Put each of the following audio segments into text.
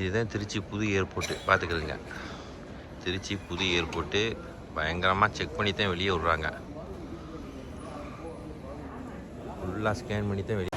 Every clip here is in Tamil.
இதுதான் திருச்சி புது ஏர்போர்ட்டு பார்த்துக்கிறதுங்க. திருச்சி புது ஏர்போர்ட்டு பயங்கரமாக செக் பண்ணி தான் வெளியே விட்றாங்க. ஃபுல்லாக ஸ்கேன் பண்ணி தான் வெளியே.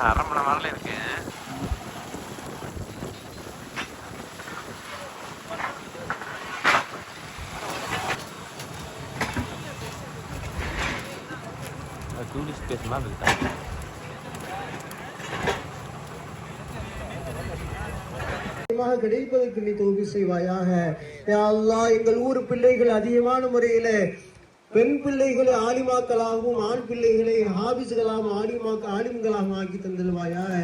அரை மணி நேரம் இருக்கு. டூரிஸ்ட் பிளேஸ் மாதிரி இருக்கு. கிடைப்பதற்கு நீ தோல்வி செய்வாயாக. யா அல்லாஹ், எங்கள் ஊர் பிள்ளைகள் அதிகமான முறையில பெண் பிள்ளைகளை ஆலிமாக்களாகவும் ஆண் பிள்ளைகளை ஹாபிஸ்களாகவும் ஆலிம்களாகவும் ஆக்கி தந்தல்வாயாக.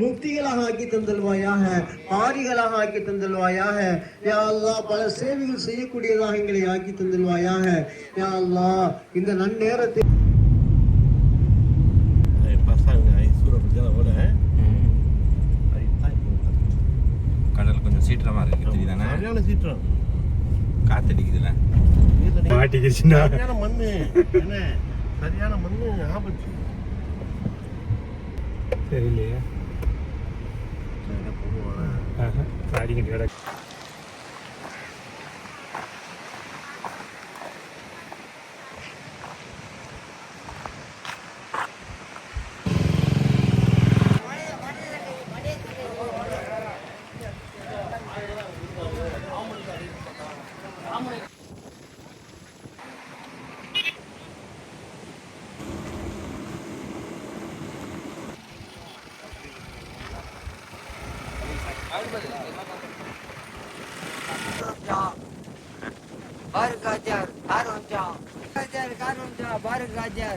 முக்திகளாக ஆக்கி தந்தல்வாயாக. ஆரிகளாக ஆக்கி தந்தல்வாயாக. யா அல்லாஹ், பல சேவைகள் செய்யக்கூடியதாக எங்களை ஆக்கி தந்தல்வாயாக. யா அல்லாஹ், இந்த நன்னேரத்தில் கடல் கொஞ்சம் சீற்றமா இருக்கு. தெரியுதானே? சரியான சீற்றம். காத்தடிக்குதுல்ல, மாட்டிக்கிச்சுன்னா சரியான மண்ணு. என்ன சரியான மண்ணு ஆபத்து. சரியில்லையா? காடிக்கிட்டு கிடக்கு. Baru gajar, karun jam. Gajar, karun jam, baru gajar.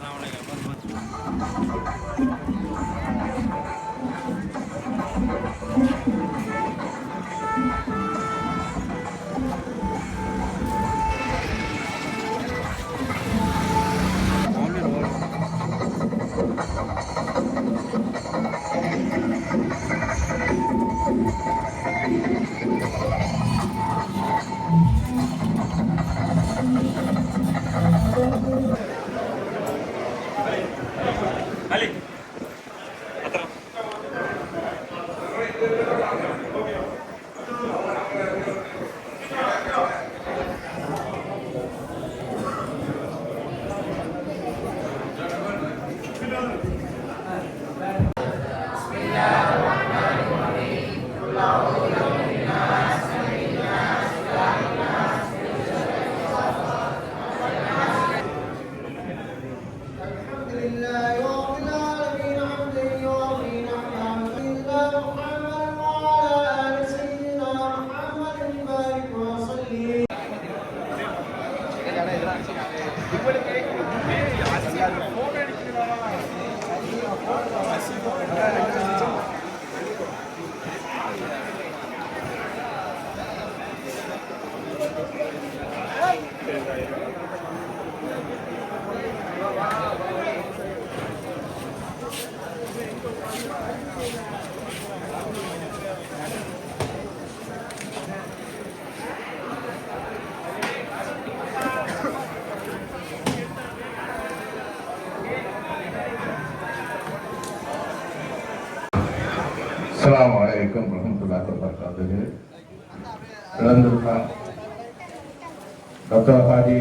அஸ்ஸலாமு அலைக்கும் வரஹ்மத்துல்லாஹி வபரகாத்துஹு. இழந்துள்ள டாக்டர் ஹாஜி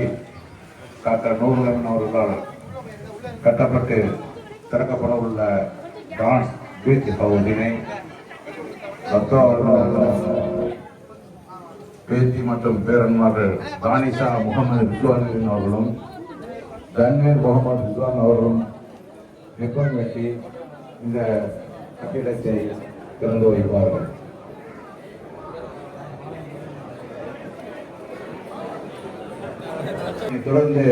டாக்டர் நூருல்லன் அவர்களால் கட்டப்பட்டு திறக்கப்பட உள்ள டான்ஸ் பீச் ஹவுஸினை டாக்டர் அவர்கள் பேத்தி மற்றும் பேரன்மார்கள் தானிஷா முகமது ரிஸ்வான் அவர்களும் தன்வீர் முகமது ரிஸ்வான் அவர்களும் நிக்கோன் வெட்டி இந்த கட்டிடத்தை திறந்து வைப்பார்கள். தொடர்ந்து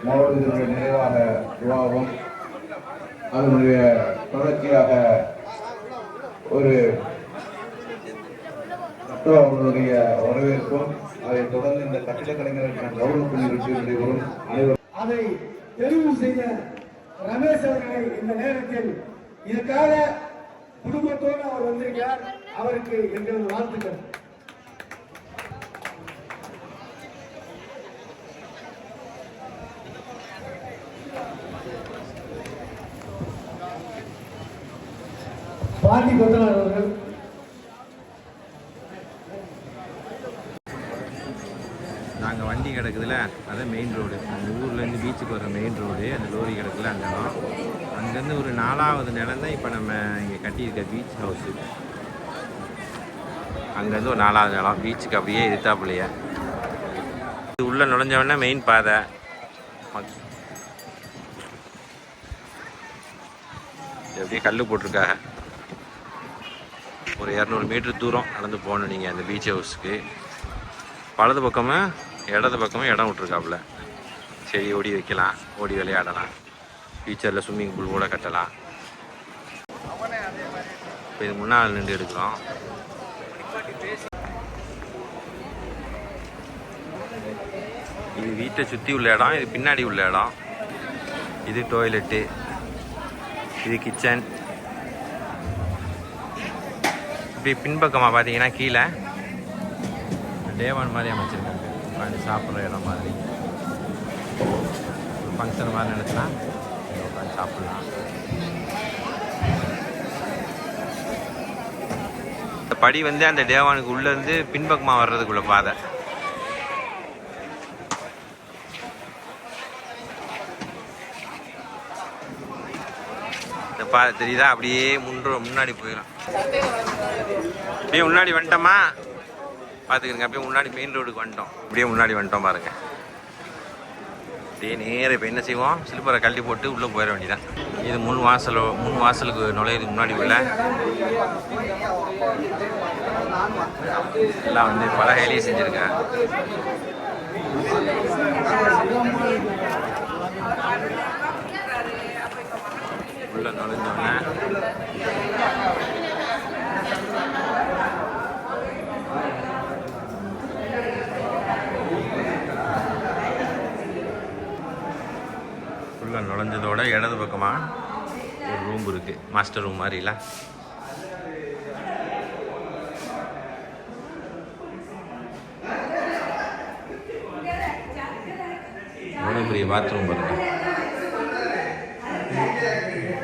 மௌலிதினுடைய நிறைவாக துஆவும் அதனுடைய தொடர்ச்சியாக ஒரு அவர்களுடைய வரவேற்பும் அதைத் தொடர்ந்து இந்த கட்டிட கலைஞர்களுக்கான கௌரவ நிகழ்ச்சிகளும் அனைவரும் அதை தெரிவு செய்த ரமேஷ் அவர்களை இந்த நேரத்தில் இதற்காக குடும்பத்தோடு அவர் வந்திருக்கிறார். அவருக்கு எங்களது வாழ்த்துக்கள். பாண்டி கொத்தனார் அவர்கள் நாங்கள் வண்டி கிடக்குதுல அதான் மெயின் ரோடு, அந்த ஊர்லேருந்து பீச்சுக்கு வர மெயின் ரோடு, அந்த லோரி கிடக்குல அந்த இடம். அங்கேருந்து ஒரு 4வது நிலம் தான் இப்போ நம்ம இங்கே கட்டியிருக்க பீச் ஹவுஸு. அங்கேருந்து ஒரு 4வது நிலம் பீச்சுக்கு அப்படியே எதிர்த்தாப்புலையே. இது உள்ளே நுழைஞ்சவொடனே மெயின் பாதை. அப்படியே கல் போட்டிருக்காங்க. ஒரு 200 மீட்டர் தூரம் நடந்து போகணும் நீங்கள் அந்த பீச் ஹவுஸுக்கு. வலது பக்கமும் இடது பக்கமும் இடம் விட்ருக்காப்புல. செடி ஓடி வைக்கலாம், ஓடி விளையாடலாம், பீச்சரில் ஸ்விம்மிங் பூல் கூட கட்டலாம். இப்போ இது முன்னால் நின்று எடுக்கிறோம். இது வீட்டை சுற்றி உள்ள இடம், இது பின்னாடி உள்ள இடம். இது டாய்லெட்டு, இது கிச்சன். இப்படி பின்பக்கமாக பார்த்தீங்கன்னா கீழே டேவான் மாதிரி அமைச்சிருக்காங்க. உட்காந்து சாப்பிட்ற இடம் மாதிரி, ஒரு ஃபங்க்ஷன் மாதிரி நினச்சினா உட்காந்து சாப்பிட்லாம். இந்த படி வந்து அந்த டேவானுக்கு உள்ளேருந்து பின்பக்கமாக வர்றதுக்குள்ள பாதை. இந்த பாதை தெரியுதா? அப்படியே முன்னாடி போயிடும். அப்படியே முன்னாடி வந்துட்டோமா பார்த்துக்கிறங்க. அப்படியே முன்னாடி மெயின் ரோடுக்கு வந்துட்டோம். அப்படியே முன்னாடி வந்துட்டோம் பாருங்க. அப்படியே நேரம் இப்போ என்ன செய்வோம், ஸ்லிப்பரை கழட்டி போட்டு உள்ளே போயிட வேண்டியதான். இது முன் வாசலுக்கு நுழையிறதுக்கு முன்னாடி உள்ள எல்லாம் வந்து பலகையிலேயே செஞ்சுருக்கேன். உள்ள நுழைஞ்சோன்னே உள்ள நுழைஞ்சதோட இடது பக்கமாக ஒரு ரூம் இருக்குது, மாஸ்டர் ரூம் மாதிரில. எவ்வளோ பெரிய பாத்ரூம் பாருங்க.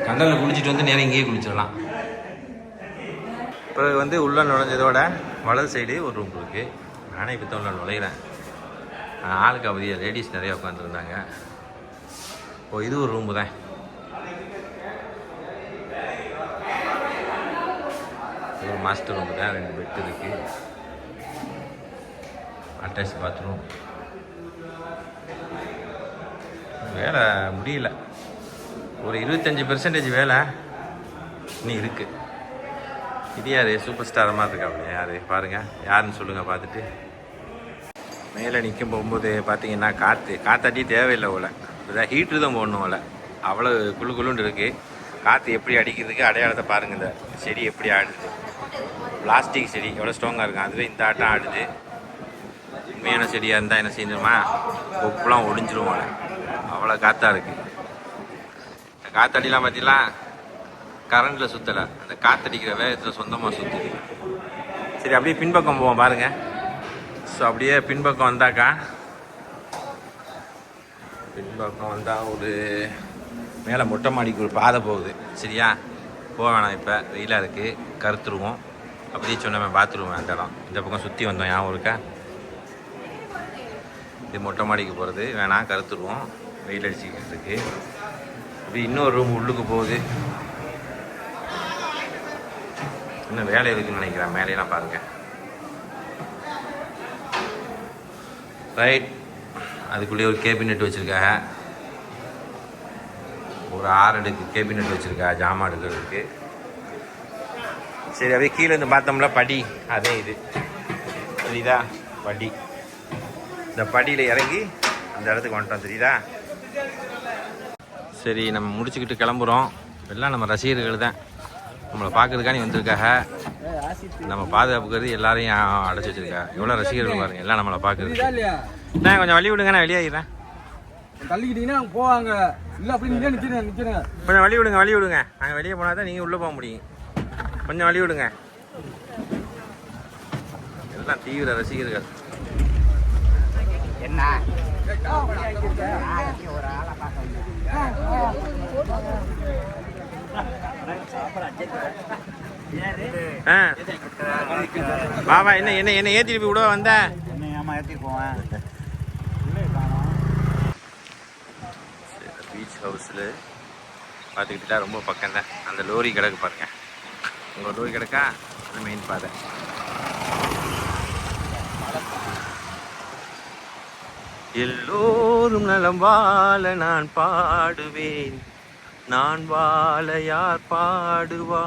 கடலில் குளிச்சுட்டு வந்து நேரம் இங்கேயே குளிச்சிடலாம். இப்போ வந்து உள்ளே நுழைஞ்சதோட வலது சைடு ஒரு ரூம் இருக்குது. நானே இப்போ தான் உள்ள நுழைகிறேன். ஆளுக்கு அவதியாக லேடிஸ் நிறையா உட்காந்துருந்தாங்க. ஓ, இது ஒரு ரூமு தான். இது ஒரு மாஸ்டர் ரூமு தான். 2 பெட் இருக்குது, அட்டாச் பாத்ரூம். வேலை முடியல, ஒரு 25% வேலை இன்னும் இருக்குது. இது யார் சூப்பர் ஸ்டார் மாதிரி இருக்காங்க? யார் பாருங்கள், யாருன்னு சொல்லுங்கள் பார்த்துட்டு. மேலே நிற்கும் போகும்போது பார்த்தீங்கன்னா காற்றாட்டி தேவையில்லை போல். இதான் ஹீட்ரு தான் போடணும் போல். அவ்வளோ குழுன்னு இருக்குது. காற்று எப்படி அடிக்கிறதுக்கு அடையாளத்தை பாருங்கள். இந்த செடி எப்படி ஆடுது, பிளாஸ்டிக் செடி எவ்வளோ ஸ்ட்ராங்காக இருக்கும். அதுவே இந்த ஆட்டம் ஆடுது. உண்மையான செடியாக இருந்தால் என்ன செஞ்சிருமா, கொப்புலாம் ஒடிஞ்சிரும் போல். அவ்வளோ காற்றா இருக்குது. காற்றடிலாம் பார்த்தீங்களா, கரண்டில் சுற்றலை, அந்த காற்றடிக்கிற வேகத்தில் சொந்தமாக சுற்றுது. சரி, அப்படியே பின்பக்கம் போவோம் பாருங்கள். ஸோ அப்படியே பின்பக்கம் வந்தாக்கா, பின்பக்கம் வந்தால் ஒரு மேலே மொட்டை மாடிக்கு ஒரு பாதை போகுது. சரியா, போக வேணாம், இப்போ வெயிலாக இருக்குது, கருத்துருவோம். அப்படியே சொன்னவன் பாத்ரூம் அந்த இடம். இந்த பக்கம் சுற்றி வந்தோம் ஞாபகம் இருக்கா? இது மொட்டை மாடிக்கு போகிறது வேணாம், கருத்துருவோம், வெயில் அடிச்சுக்கிட்டு இருக்கு. இப்படி இன்னொரு ரூம் உள்ளுக்கு போகுது. இன்னும் வேலை இருக்குன்னு நினைக்கிறேன். மேலையெல்லாம் பாருங்கள். ரைட், அதுக்குள்ளேயே ஒரு கேபினெட் வச்சுருக்காங்க. ஒரு 6 அடுக்கு கேபினெட் வச்சுருக்கா ஜாமான் எடுக்கிறதுக்கு. சரி, அப்படியே கீழே இருந்து பார்த்தோம்ல படி, அதே இது தெரியுதா? படி. இந்த படியில் இறங்கி அந்த இடத்துக்கு வந்துட்டோம், தெரியுதா? சரி, நம்ம முடிச்சுக்கிட்டு கிளம்புறோம். எல்லாம் நம்ம ரசிகர்கள் தான், நம்மளை பார்க்கறதுக்காண்டி வந்திருக்காங்க. நம்ம பாதுகாப்புக்கிறது எல்லாரையும் அடைச்சி வச்சிருக்கா. எவ்வளோ ரசிகர்கள் பாருங்க, எல்லாம் நம்மளை பார்க்குறது. நான் கொஞ்சம் வழி விடுங்க, நான் வெளியாகிறேன். தள்ளிக்கிட்டீங்கன்னா போவாங்க. இல்லை அப்படி நிற்கிறேன். கொஞ்சம் வழி விடுங்க. நாங்கள் வெளியே போனால் தான் நீங்கள் உள்ளே போக முடியும். கொஞ்சம் வழி விடுங்க. எல்லாம் தீவிர ரசிகர்கள். என்ன பாபா, என்ன ஏற்றிட்டு போய் விடுவா வந்த? பீச் ஹவுஸில் பார்த்துக்கிட்டா ரொம்ப பக்கம் தான். அந்த லோரி கிடக்கு பாருங்க. உங்கள் லோரி கிடக்கா? அது மெயின் பாதை. எல்லோரும் நலம் வாழ நான் பாடுவேன், நான் வாழ யார் பாடுவா?